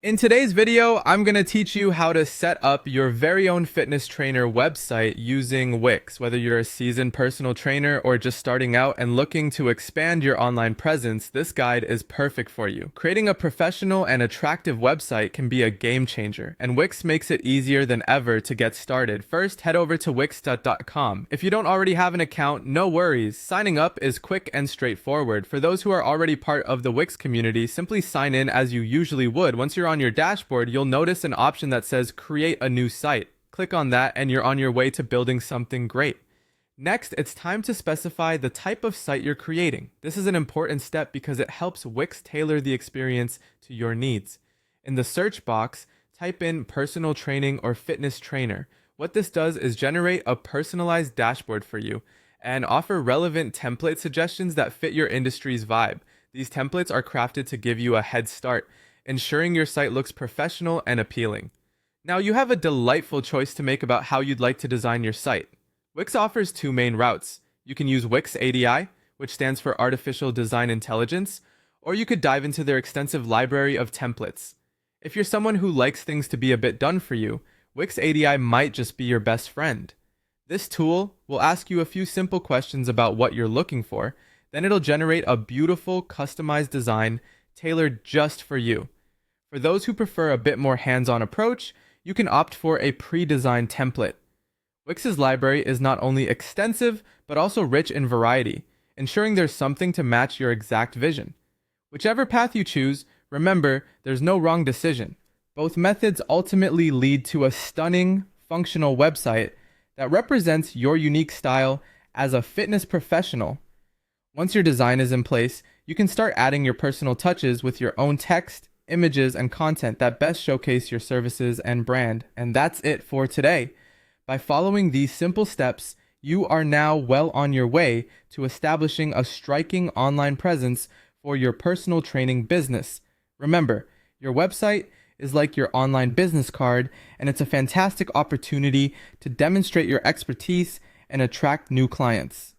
In today's video, I'm going to teach you how to set up your very own fitness trainer website using Wix. Whether you're a seasoned personal trainer or just starting out and looking to expand your online presence, this guide is perfect for you. Creating a professional and attractive website can be a game changer, and Wix makes it easier than ever to get started. First, head over to wix.com. If you don't already have an account, no worries. Signing up is quick and straightforward. For those who are already part of the Wix community, simply sign in as you usually would. Once you're on your dashboard, you'll notice an option that says create a new site. Click on that and you're on your way to building something great. Next, it's time to specify the type of site you're creating. This is an important step because it helps Wix tailor the experience to your needs. In the search box, type in personal training or fitness trainer. What this does is generate a personalized dashboard for you and offer relevant template suggestions that fit your industry's vibe. These templates are crafted to give you a head start, ensuring your site looks professional and appealing. Now you have a delightful choice to make about how you'd like to design your site. Wix offers two main routes. You can use Wix ADI, which stands for Artificial Design Intelligence, or you could dive into their extensive library of templates. If you're someone who likes things to be a bit done for you, Wix ADI might just be your best friend. This tool will ask you a few simple questions about what you're looking for, then it'll generate a beautiful, customized design tailored just for you. For those who prefer a bit more hands-on approach, you can opt for a pre-designed template. Wix's library is not only extensive, but also rich in variety, ensuring there's something to match your exact vision. Whichever path you choose, remember, there's no wrong decision. Both methods ultimately lead to a stunning, functional website that represents your unique style as a fitness professional. Once your design is in place, you can start adding your personal touches with your own text, images, and content that best showcase your services and brand. And that's it for today. By following these simple steps, you are now well on your way to establishing a striking online presence for your personal training business. Remember, your website is like your online business card, and it's a fantastic opportunity to demonstrate your expertise and attract new clients.